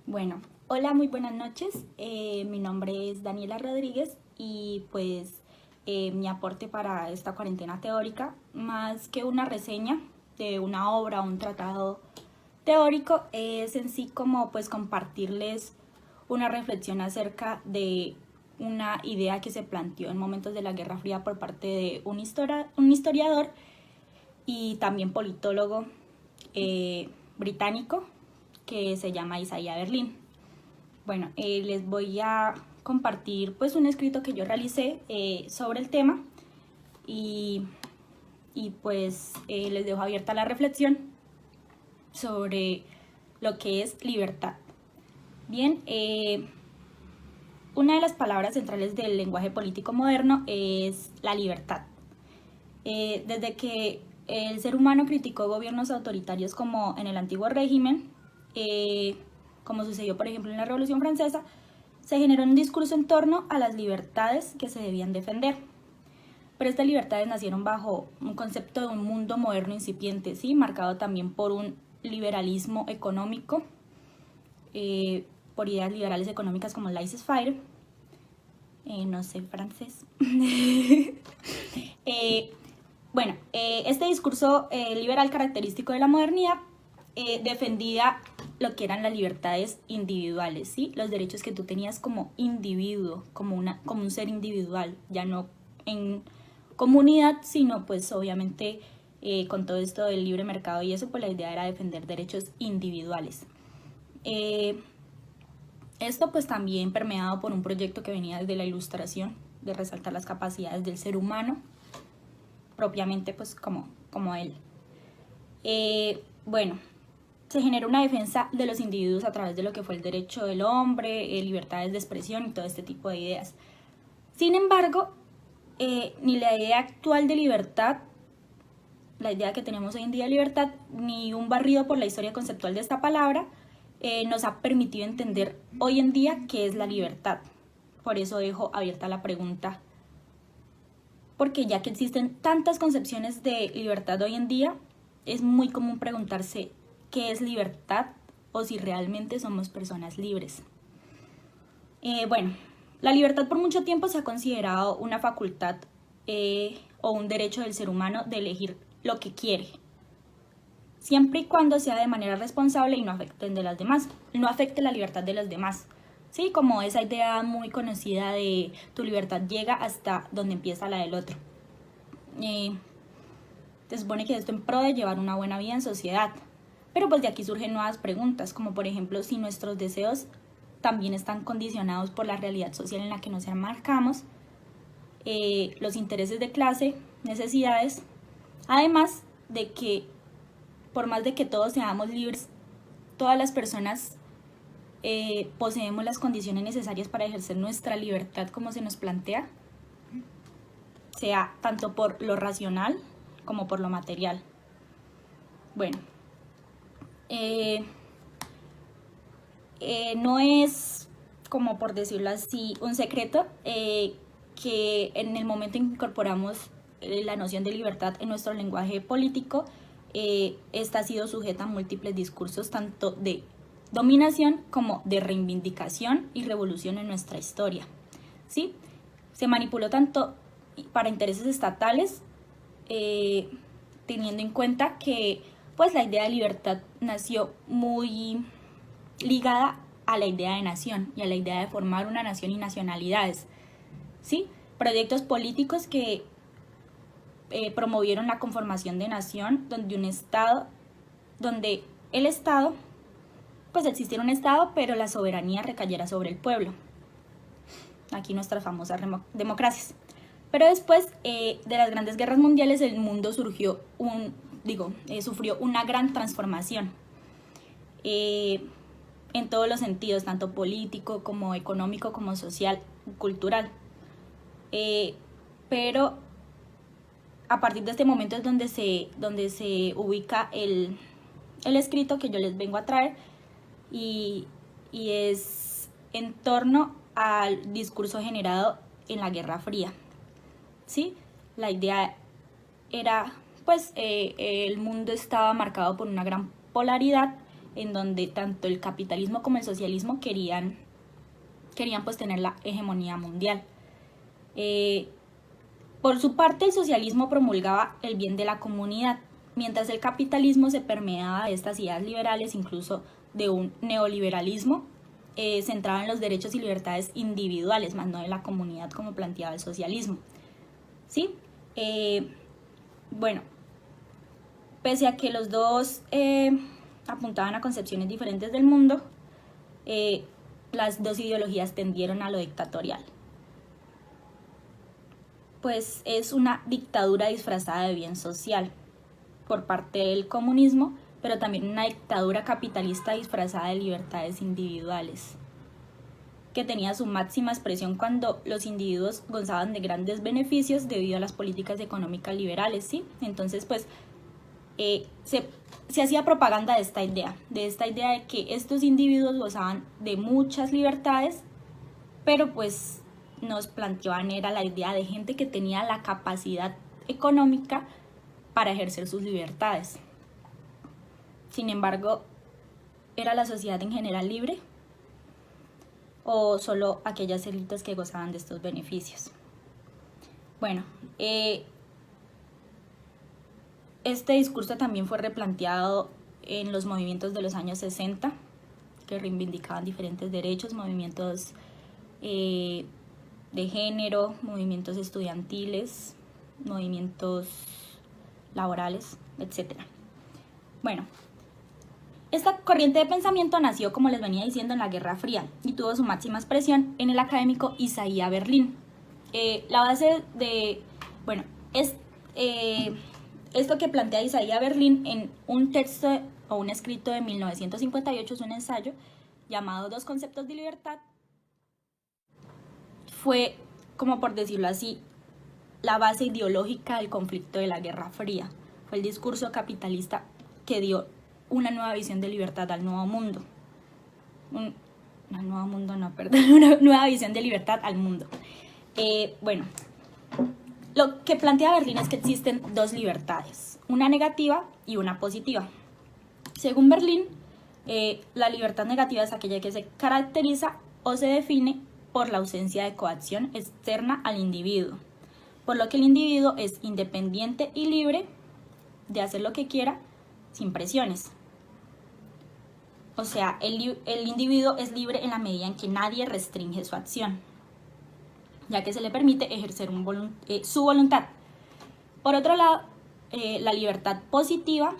Bueno, hola, muy buenas noches. Mi nombre es Daniela Rodríguez y pues mi aporte para esta cuarentena teórica, más que una reseña de una obra o un tratado teórico, es en sí como pues compartirles una reflexión acerca de una idea que se planteó en momentos de la Guerra Fría por parte de un historiador y también politólogo británico que se llama Isaiah Berlin. Bueno, les voy a compartir pues un escrito que yo realicé sobre el tema y, y les dejo abierta la reflexión sobre lo que es libertad. Bien, una de las palabras centrales del lenguaje político moderno es la libertad. Desde que el ser humano criticó gobiernos autoritarios como en el antiguo régimen, como sucedió por ejemplo en la Revolución Francesa, se generó un discurso en torno a las libertades que se debían defender. Pero estas libertades nacieron bajo un concepto de un mundo moderno incipiente, ¿sí? Marcado también por un liberalismo económico, por ideas liberales económicas como el laissez-faire, no sé francés. Este discurso liberal característico de la modernidad defendía lo que eran las libertades individuales, ¿sí? Los derechos que tú tenías como individuo, como un ser individual, ya no en comunidad, sino pues obviamente con todo esto del libre mercado y eso, pues la idea era defender derechos individuales. Esto pues también permeado por un proyecto que venía desde la Ilustración, de resaltar las capacidades del ser humano, propiamente pues como él. Bueno, se genera una defensa de los individuos a través de lo que fue el derecho del hombre, libertades de expresión y todo este tipo de ideas. Sin embargo, ni la idea actual de libertad, la idea que tenemos hoy en día de libertad, ni un barrido por la historia conceptual de esta palabra, nos ha permitido entender hoy en día qué es la libertad. Por eso dejo abierta la pregunta, porque ya que existen tantas concepciones de libertad hoy en día, es muy común preguntarse qué es libertad o si realmente somos personas libres. La libertad por mucho tiempo se ha considerado una facultad o un derecho del ser humano de elegir lo que quiere, siempre y cuando sea de manera responsable y no afecte la libertad de los demás. Sí, como esa idea muy conocida de tu libertad llega hasta donde empieza la del otro. Se supone que esto en pro de llevar una buena vida en sociedad. Pero pues de aquí surgen nuevas preguntas, como por ejemplo si nuestros deseos también están condicionados por la realidad social en la que nos enmarcamos, los intereses de clase, necesidades, además de que por más de que todos seamos libres, todas las personas poseemos las condiciones necesarias para ejercer nuestra libertad como se nos plantea, sea tanto por lo racional como por lo material. Bueno, no es, como por decirlo así, un secreto que en el momento en que incorporamos la noción de libertad en nuestro lenguaje político, esta ha sido sujeta a múltiples discursos, tanto de dominación como de reivindicación y revolución en nuestra historia, ¿sí? Se manipuló tanto para intereses estatales, teniendo en cuenta que pues la idea de libertad nació muy ligada a la idea de nación y a la idea de formar una nación y nacionalidades, ¿sí? Proyectos políticos que promovieron la conformación de nación, donde el Estado, pues existiera un Estado, pero la soberanía recayera sobre el pueblo. Aquí nuestras famosas democracias. Pero después de las grandes guerras mundiales, el mundo sufrió una gran transformación en todos los sentidos, tanto político como económico, como social, cultural. Pero a partir de este momento es donde se ubica el escrito que yo les vengo a traer y es en torno al discurso generado en la Guerra Fría. ¿Sí? La idea era, pues, el mundo estaba marcado por una gran polaridad en donde tanto el capitalismo como el socialismo querían pues tener la hegemonía mundial. Por su parte, el socialismo promulgaba el bien de la comunidad, mientras el capitalismo se permeaba de estas ideas liberales, incluso de un neoliberalismo centrado en los derechos y libertades individuales, más no de la comunidad como planteaba el socialismo. ¿Sí? Bueno, pese a que los dos apuntaban a concepciones diferentes del mundo, las dos ideologías tendieron a lo dictatorial. Pues es una dictadura disfrazada de bien social por parte del comunismo, pero también una dictadura capitalista disfrazada de libertades individuales, que tenía su máxima expresión cuando los individuos gozaban de grandes beneficios debido a las políticas económicas liberales, ¿sí? Entonces, pues, se hacía propaganda de esta idea de que estos individuos gozaban de muchas libertades, pero pues nos planteaban era la idea de gente que tenía la capacidad económica para ejercer sus libertades. Sin embargo, ¿era la sociedad en general libre? ¿O solo aquellas élites que gozaban de estos beneficios? Bueno, este discurso también fue replanteado en los movimientos de los años 60, que reivindicaban diferentes derechos, movimientos de género, movimientos estudiantiles, movimientos laborales, etc. Bueno, esta corriente de pensamiento nació, como les venía diciendo, en la Guerra Fría y tuvo su máxima expresión en el académico Isaiah Berlin. La base de, bueno, es esto que plantea Isaiah Berlin en un texto o un escrito de 1958, es un ensayo llamado Dos conceptos de libertad. Fue, como por decirlo así, la base ideológica del conflicto de la Guerra Fría. Fue el discurso capitalista que dio una nueva visión de libertad al nuevo mundo. Una nueva visión de libertad al mundo. Bueno, lo que plantea Berlin es que existen dos libertades, una negativa y una positiva. Según Berlin, la libertad negativa es aquella que se caracteriza o se define por la ausencia de coacción externa al individuo, por lo que el individuo es independiente y libre de hacer lo que quiera sin presiones. O sea, el individuo es libre en la medida en que nadie restringe su acción, ya que se le permite ejercer su voluntad. Por otro lado, la libertad positiva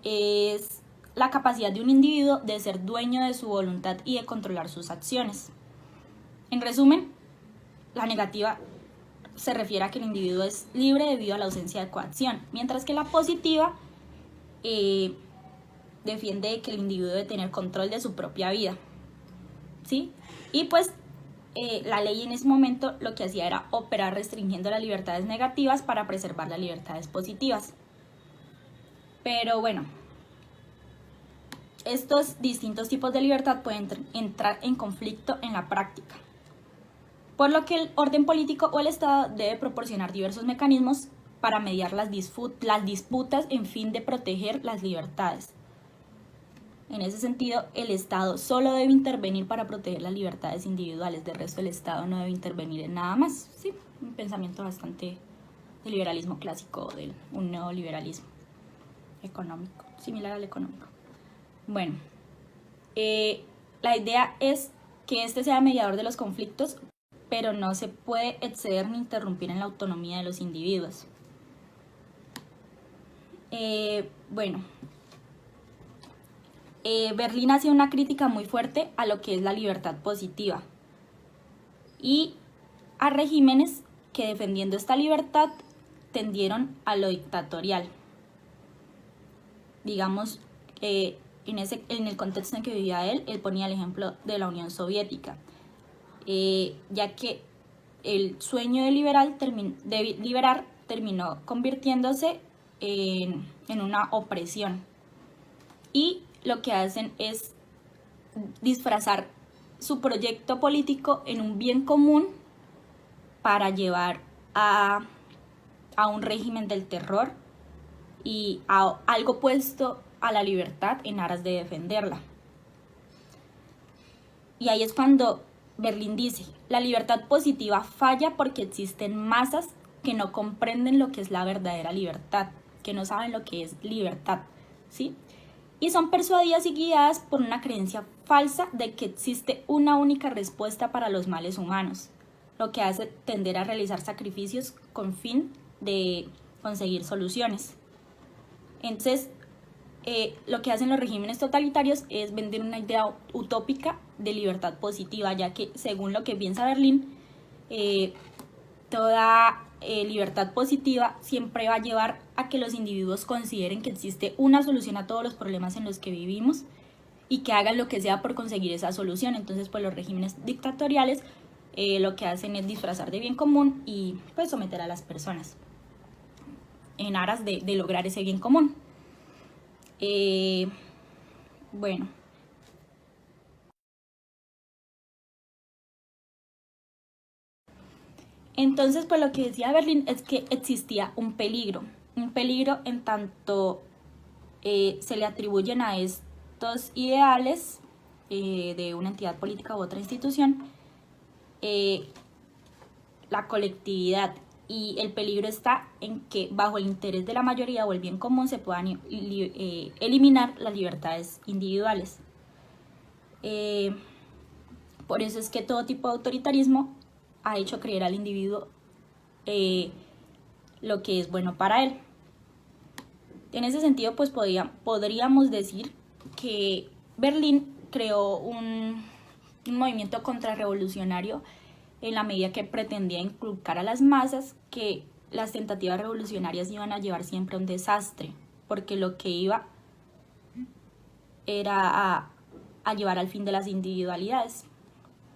es la capacidad de un individuo de ser dueño de su voluntad y de controlar sus acciones. En resumen, la negativa se refiere a que el individuo es libre debido a la ausencia de coacción, mientras que la positiva defiende que el individuo debe tener control de su propia vida, ¿sí? Y pues la ley en ese momento lo que hacía era operar restringiendo las libertades negativas para preservar las libertades positivas. Pero bueno, estos distintos tipos de libertad pueden entrar en conflicto en la práctica, por lo que el orden político o el Estado debe proporcionar diversos mecanismos para mediar las disputas en fin de proteger las libertades. En ese sentido, el Estado solo debe intervenir para proteger las libertades individuales, del resto el Estado no debe intervenir en nada más. Sí, un pensamiento bastante del liberalismo clásico, de un neoliberalismo económico, similar al económico. Bueno, la idea es que este sea mediador de los conflictos, pero no se puede exceder ni interrumpir en la autonomía de los individuos. Berlin hacía una crítica muy fuerte a lo que es la libertad positiva y a regímenes que, defendiendo esta libertad, tendieron a lo dictatorial. Digamos, en el contexto en que vivía él ponía el ejemplo de la Unión Soviética, ya que el sueño de liberar terminó convirtiéndose en una opresión, y lo que hacen es disfrazar su proyecto político en un bien común para llevar a un régimen del terror y a algo opuesto a la libertad en aras de defenderla. Y ahí es cuando Berlín dice, la libertad positiva falla porque existen masas que no comprenden lo que es la verdadera libertad, que no saben lo que es libertad, ¿sí? Y son persuadidas y guiadas por una creencia falsa de que existe una única respuesta para los males humanos, lo que hace tender a realizar sacrificios con fin de conseguir soluciones. Entonces, lo que hacen los regímenes totalitarios es vender una idea utópica de libertad positiva, ya que según lo que piensa Berlín, toda libertad positiva siempre va a llevar a que los individuos consideren que existe una solución a todos los problemas en los que vivimos y que hagan lo que sea por conseguir esa solución. Entonces, pues los regímenes dictatoriales lo que hacen es disfrazar de bien común y pues someter a las personas en aras de lograr ese bien común. Bueno, entonces pues lo que decía Berlín es que existía un peligro en tanto se le atribuyen a estos ideales de una entidad política u otra institución la colectividad, y el peligro está en que bajo el interés de la mayoría o el bien común se puedan eliminar las libertades individuales. Por eso es que todo tipo de autoritarismo ha hecho creer al individuo lo que es bueno para él. En ese sentido, pues podríamos decir que Berlín creó un movimiento contrarrevolucionario en la medida que pretendía inculcar a las masas que las tentativas revolucionarias iban a llevar siempre a un desastre, porque lo que iba era a llevar al fin de las individualidades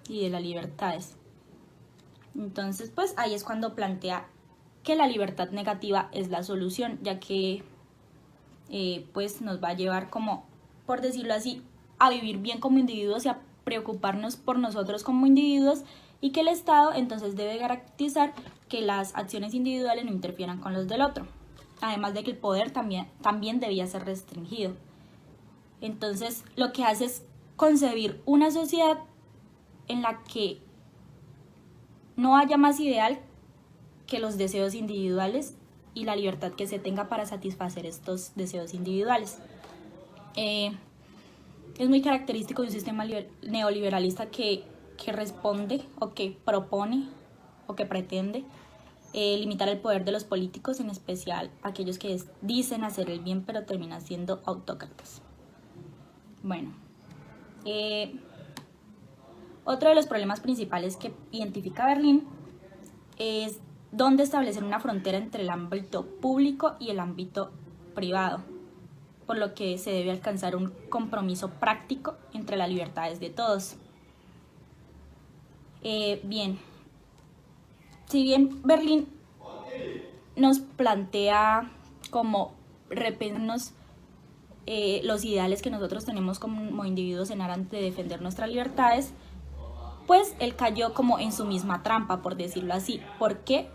y de las libertades. Entonces, pues ahí es cuando plantea que la libertad negativa es la solución, ya que pues nos va a llevar, como por decirlo así, a vivir bien como individuos y a preocuparnos por nosotros como individuos, y que el Estado entonces debe garantizar que las acciones individuales no interfieran con los del otro, además de que el poder también debía ser restringido. Entonces lo que hace es concebir una sociedad en la que no haya más ideal que los deseos individuales y la libertad que se tenga para satisfacer estos deseos individuales. Es muy característico de un sistema neoliberalista que responde o que propone o que pretende limitar el poder de los políticos, en especial aquellos que dicen hacer el bien pero terminan siendo autócratas. Bueno, otro de los problemas principales que identifica Berlín es dónde establecer una frontera entre el ámbito público y el ámbito privado, por lo que se debe alcanzar un compromiso práctico entre las libertades de todos. Bien, si bien Berlín nos plantea como repensarnos los ideales que nosotros tenemos como individuos en aras de defender nuestras libertades, pues él cayó como en su misma trampa, por decirlo así. ¿Por qué?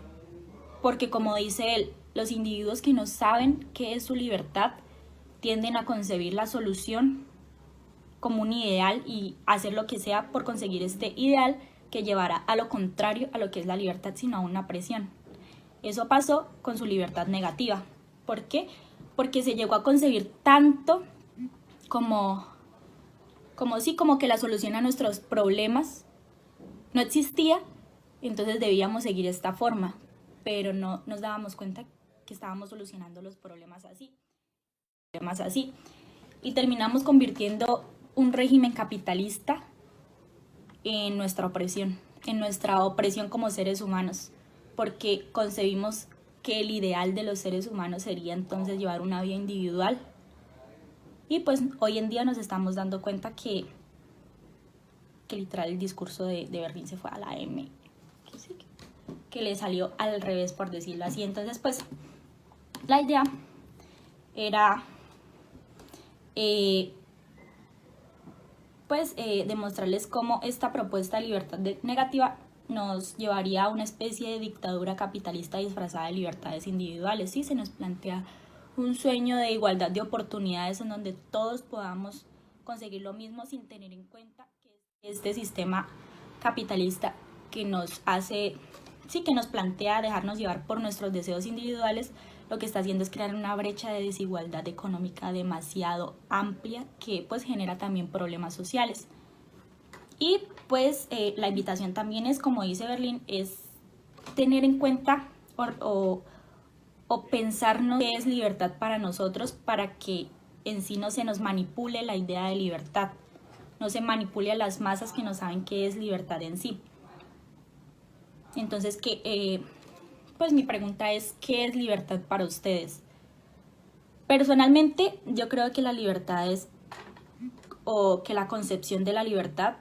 Porque, como dice él, los individuos que no saben qué es su libertad tienden a concebir la solución como un ideal y hacer lo que sea por conseguir este ideal, que llevará a lo contrario a lo que es la libertad, sino a una presión. Eso pasó con su libertad negativa. ¿Por qué? Porque se llegó a concebir tanto como que la solución a nuestros problemas no existía, entonces debíamos seguir esta forma, pero no nos dábamos cuenta que estábamos solucionando los problemas así. Y terminamos convirtiendo un régimen capitalista en nuestra opresión como seres humanos, porque concebimos que el ideal de los seres humanos sería entonces llevar una vida individual, y pues hoy en día nos estamos dando cuenta que literal el discurso de Berlín se fue a la M, que le salió al revés, por decirlo así. Entonces pues la idea era demostrarles cómo esta propuesta de libertad negativa nos llevaría a una especie de dictadura capitalista disfrazada de libertades individuales. Sí, se nos plantea un sueño de igualdad de oportunidades en donde todos podamos conseguir lo mismo sin tener en cuenta que este sistema capitalista que nos hace, sí, que nos plantea dejarnos llevar por nuestros deseos individuales, lo que está haciendo es crear una brecha de desigualdad económica demasiado amplia que pues genera también problemas sociales. Y pues la invitación también es, como dice Berlín, es tener en cuenta o pensarnos qué es libertad para nosotros, para que en sí no se nos manipule la idea de libertad, no se manipule a las masas que no saben qué es libertad en sí. Entonces, pues mi pregunta es, ¿qué es libertad para ustedes? Personalmente, yo creo que la libertad es, o que la concepción de la libertad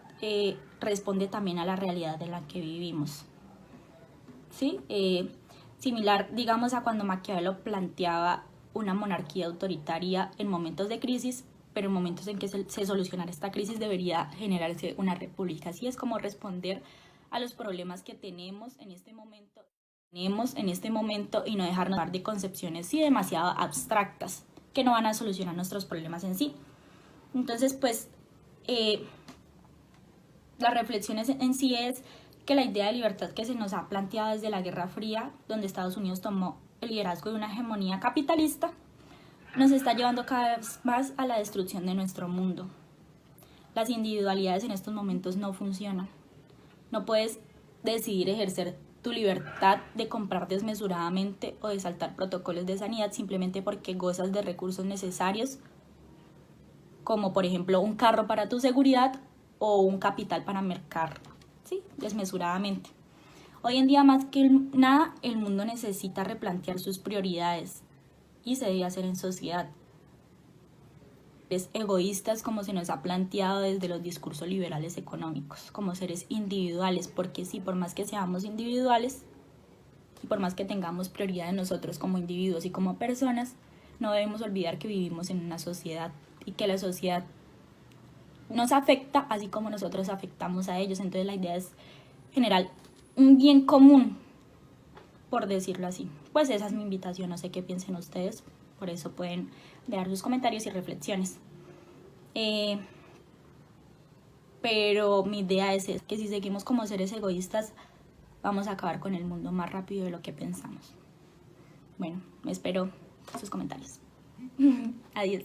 responde también a la realidad en la que vivimos. ¿Sí? Similar, digamos, a cuando Maquiavelo planteaba una monarquía autoritaria en momentos de crisis, pero en momentos en que se solucionara esta crisis debería generarse una república. Así es como responder a los problemas que tenemos en este momento y no dejarnos llevar de concepciones sí demasiado abstractas que no van a solucionar nuestros problemas en sí. Entonces, pues, las reflexiones en sí es que la idea de libertad que se nos ha planteado desde la Guerra Fría, donde Estados Unidos tomó el liderazgo de una hegemonía capitalista, nos está llevando cada vez más a la destrucción de nuestro mundo. Las individualidades en estos momentos no funcionan. No puedes decidir ejercer tu libertad de comprar desmesuradamente o de saltar protocolos de sanidad simplemente porque gozas de recursos necesarios, como por ejemplo un carro para tu seguridad o un capital para mercar, ¿sí? Desmesuradamente. Hoy en día más que nada el mundo necesita replantear sus prioridades y se debe hacer en sociedad. Es egoístas como se nos ha planteado desde los discursos liberales económicos, como seres individuales, porque sí, por más que seamos individuales y por más que tengamos prioridad en nosotros como individuos y como personas, no debemos olvidar que vivimos en una sociedad y que la sociedad nos afecta así como nosotros afectamos a ellos. Entonces la idea es generar un bien común, por decirlo así. Pues esa es mi invitación, no sé qué piensen ustedes, por eso pueden dejar sus comentarios y reflexiones. Pero mi idea es que si seguimos como seres egoístas, vamos a acabar con el mundo más rápido de lo que pensamos. Bueno, espero sus comentarios. Adiós.